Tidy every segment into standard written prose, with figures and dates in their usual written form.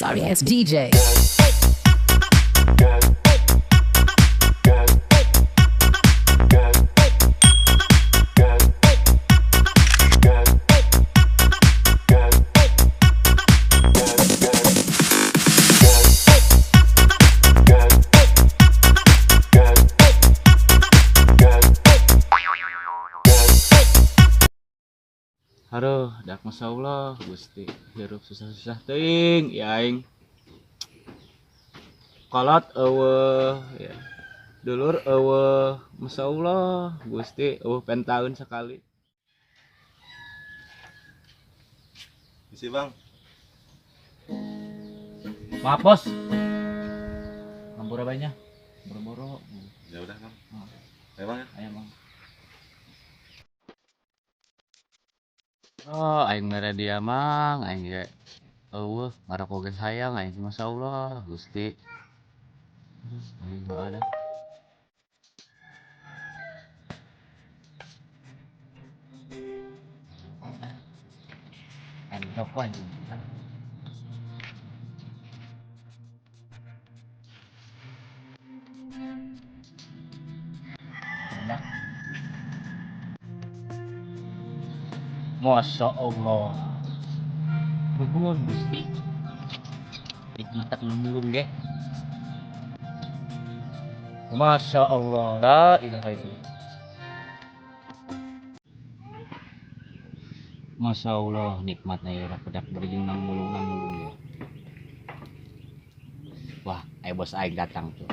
Sorry ass DJ. Aduh, dak masya Allah, Gusti, hirup susah-susah ting, ya aing. Kolot ya. Dulur masya Allah, Gusti, pentaun sekali. Isi bang. Maaf bos, ngampura banyak, boro-boro. Ya udah bang. Ayo bang ya. Ayo bang. Oh, aing mere dia mang, aing ge ngarak oge sayang aing masya Allah, Gusti. Aing mah ada. Aing telepon. Masya Allah. Nuhun Gusti. Nikmat nulung ge. Masya Allah. La ilaha illallah. Masya Allah nikmatnya ya pedak berjing nang mulung ya. Wah, bos aing datang tuh.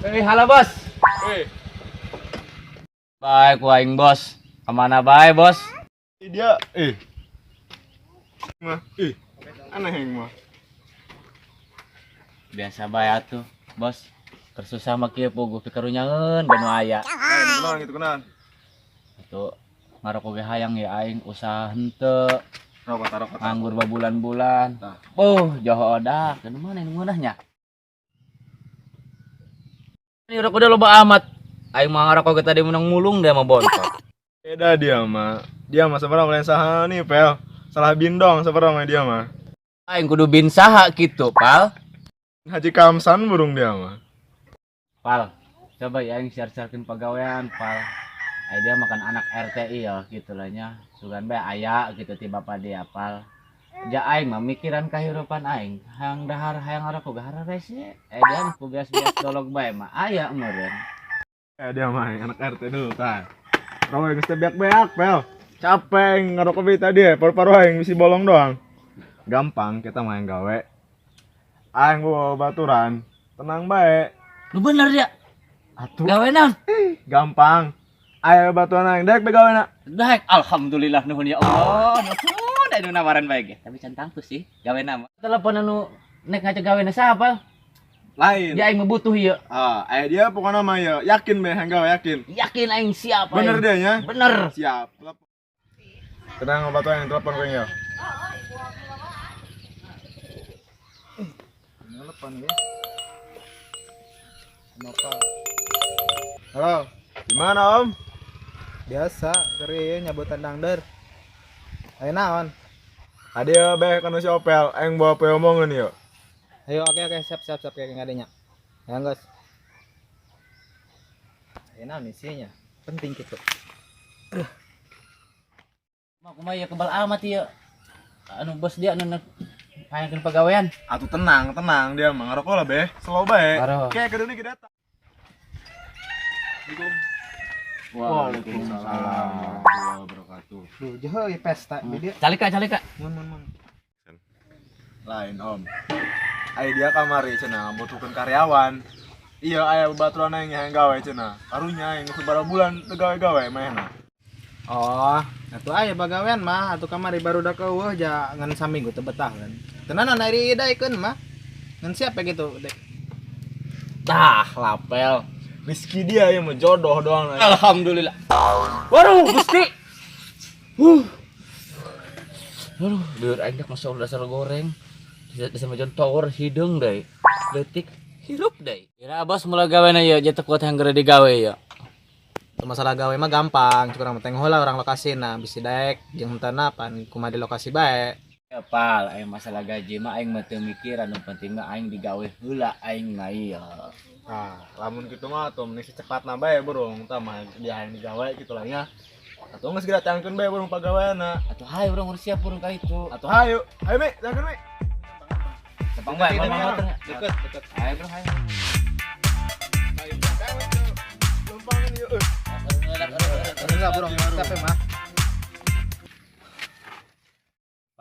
Halo bos. Baik ku aing bos. Kemana bae bos? Dia mah aneh yang mah. Biasa bae atuh, bos. Tersusah mah kieu puguh pikarunyangeun banu aya. Kunaon gitu kunaon? Atuh ngarok oge hayang ya aing usaha henteu. Rokok. Nganggur babulan-bulan. Tah. Joho odak, nu mana nu ngeunahnya? Ini rok udah loba amat. Aing mah ngarok oge tadi menang mulung dia mah bontot. Beda dia mah. Dia mah seberang lain saha nih, Pel. Salah bindong seberang dia mah. Aing kudu bin saha kitu, Pal. Haji Kamsan burung dia mah. Pal, coba ya aing share-sharekeun pagawean, Pal. Ai dia makan anak RTI ya gitu lah nya. Sugan bae aya gitu ti bapa dia, Pal. Ja aing mah mikiran kahirupan aing. Hayang dahar hayang ngarok oge hararese. Dia mah ku bias-bias dolog bae mah aya meureun. Dia mah anak RT dulu tah. Rokok geus teh beak-beak, Pel. Capek ngarokok bae tadi paru-paru aing misi bolong doang. Gampang kita main gawe. Aing bawa baturan, tenang bae. Lu bener ya? Atuh Gawe naon? gampang. Ayo baturan aing dek begaweuna. Daek alhamdulillah nuhun ya Allah. Nuhun anu nawaran bae ge. Tapi can tangtus sih gawe nama. Telepon anu nek ngajak gaweuna saha? Lain. Ya aing mah butuh ieu. Aya dia pokoknya mah ya yakin bae hang gawe yakin. Yakin aing siap aing. Bener dia nya? Bener. Siap. Tenang baturan yang telepon gue ya. Telepon ya. Kenapa? Halo. Gimana, Om? Biasa keri nyabutan dangder. Ayo naon? Adia bae kana si Opel, aing bawa pe omongan yuk. Ayo oke siap kayak ngadenya. Ya guys. Ayo naon isinya? Penting gitu. Mah kumaha ya kebal amat ieu. Anu bos dia anu hayangkeun pagawean. Atuh tenang dia mah ngarokok lah be, slow bae. Ngarokok. Kayak kedua kita datang. Waalaikumsalam warahmatullahi wabarakatuh. Duh, jeuh ieu pesta di dieu. Calika. Mun. Lain, Om. Aya dia kamari cenah butuhkeun karyawan. Iya aya babaturan aing yang gawe cenah. Karunya aing sabaraha bulan teu gawe-gawe maehna. Oh, atuh aya bagawean mah atuh kamari barudak eueuh ja ngan saminggu teu betah kan. Tenanan ari idaikeun mah. Ngan siapa gitu, Dek? Tah, lapel. Rizki dia yang mau jodoh doang. Alhamdulillah. Waduh, Gusti. Aduh, biar aing dak masuk dasar goreng. Bisa majon tower hidung deui. Leutik hirup deui. Kira bos mulai gawe na ieu jatuh kuat yang gara digawe ya. masalah gawe mah gampang, kurang penting heula orang lokasi na bisi daek jeung henteu pan kumaha di lokasi bae. Ya pal, aing masalah gaji mah aing mah teu mikiran, nu penting mah aing digawe heula aing mah ieu. Nah, lamun gitu mah tuh mending secepatna bae burung tah mah dia yang digawe gitu lah nya. Atuh geus didatangkeun bae burung pagaweana. Atuh hayu urang urus siap urang ka itu. Atuh hayu, ayo Mi, datangkeun Mi. Tepang bae Deket, mama motor. Deket. Hayu bro hayu. Ayo gawe tuh. Lumpangan ieu. Enggak burung capek mah.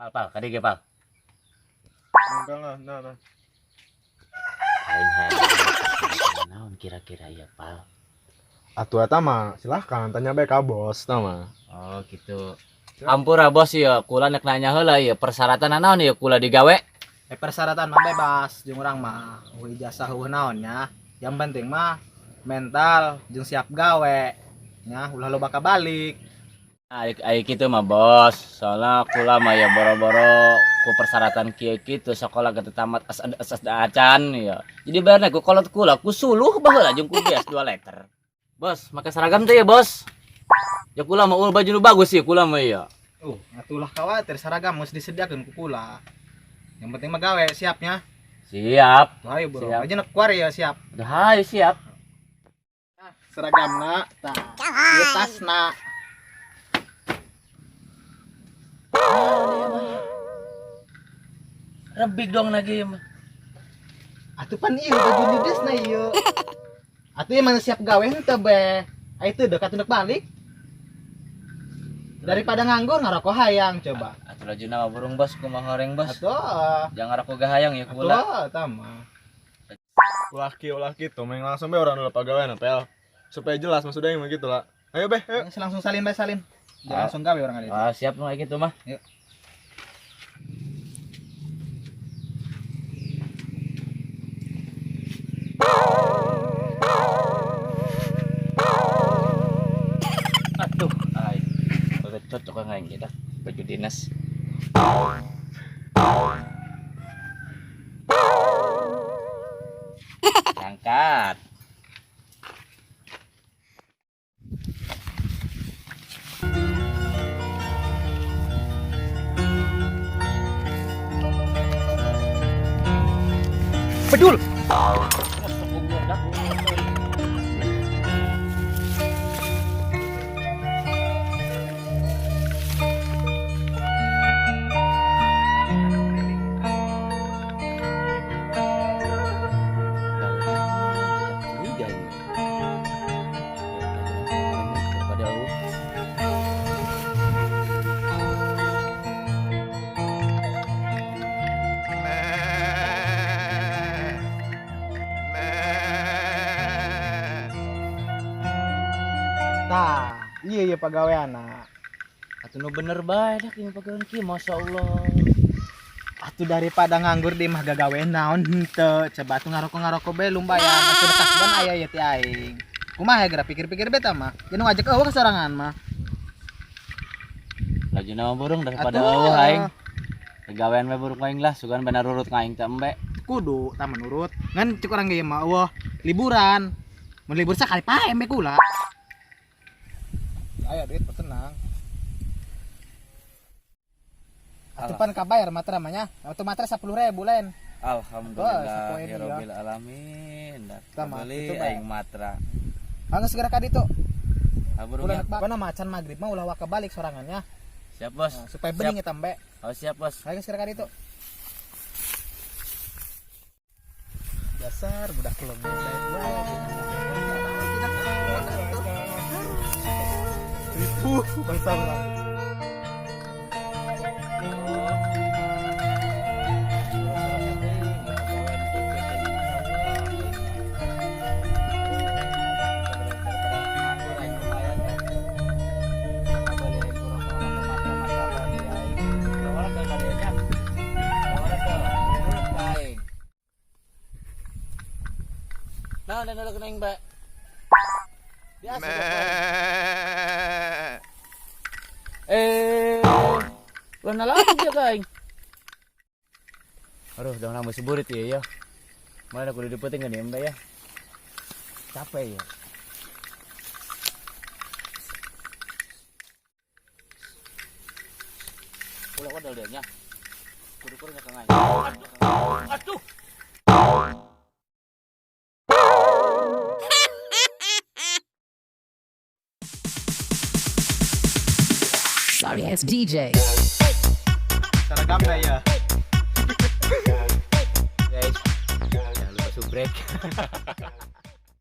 Pal, kadi ge pal. Enggak lah, nah. Aing hayu. Naon kira-kira ya pal? Atuh eta mah silahkan tanya bae ka bos tah mah. Oh gitu. Ampura bos ya, kula nek nanya heula ya persyaratan naon ya kula digawe? Persyaratan mah bebas jeung urang mah ijazah eueuh naonnya. Yang penting mah mental jeung siap gawe. Nya ulah loba kabalik. Ai kitu mah bos. Soalnya kula mah ya boro-boro ku persyaratan kieu kitu sekolah geus tamat asas acan ya. Jadi bayarna ku kolot kula ku suluh baheula jeung ku bias 2 liter. Bos, make seragam teh ya, Bos. Ya kula mah baju nu bagus sih kula mah ya. Atulah khawatir seragam geus disediakeun ku kula. Yang penting mah gawe siapnya. Siap. Tuh ayo bro. Siap. Aja nak keluar ya siap. Udah hayu siap. Seragamna tah. Ieu tasna. Rebig dong lagi mah. Atuh pan ieu baju didesna ieu. Atuh ieu mana siap gawe henteu be. Aya teu dekat tunduk balik. Daripada nganggur ngaroko hayang coba. Atuh lajuna mah burung bos kumaha horeng bos. Atuh. Jangan rako gahayang ya kula. Atuh tah mah. Ulah gitu, main langsung bae orang dulu pagaweana pel. Supaya jelas maksudnya yang begitu lah. Ayo beh, ayo. Langsung salin bae salin. Jangan langsung gawe orang ada. Ah, siap mah gitu mah. Yuk. Aduh, ai. Cocok kan aing kita baju dinas. Angkat. Bedul. Tah, iya pagaweana. Atuh nu bener bae dah kieu pagawean kieu masyaallah. Atuh daripada nganggur di mah gagawe naon henteu. Coba atuh ngaroko-ngaroko bae lumbayan. Atuh kasban aya ieu teh aing. Kumaha geura pikir-pikir beta mah. Jeung ngajak eueuh kasorangan mah. Lajuna mah burung daripada Atuh. eueuh aing. Gawean we burung aing lah sugan bener urut ka aing teh embe. Kudu tah menurut. Ngan cek urang ge mah eueuh liburan. Mun libur sakali pae embe kula. Ayo duit tenang. Atuh pan kabayar matra mah nya. Atuh matra 10.000 lain. Alhamdulillah sapoe ya dia. rabbil alamin. Tama, Beli itu bae. aing matra. Anggeus segera ka ditu. Burung Ulah ya. nak bana macan magrib mah ulah waka balik sorangannya. Siap bos. Nah, supaya bening eta embe. Oh siap bos. Ayo segera ka ditu. Dasar budak kelem baik wae. Ribu bangsa urang. Nah, nalak na yung ba? Biasa wala na lang dia kain. Aduh, dah lama seburit ya. Mana aku didapetin kan ya, Mbak ya? Capek ya. Ulah wadal dia nya. Kudu-kudu nya kangai. Aduh. Sorry ass DJ. Seragamnya ya. Guys, jangan lupa subrek.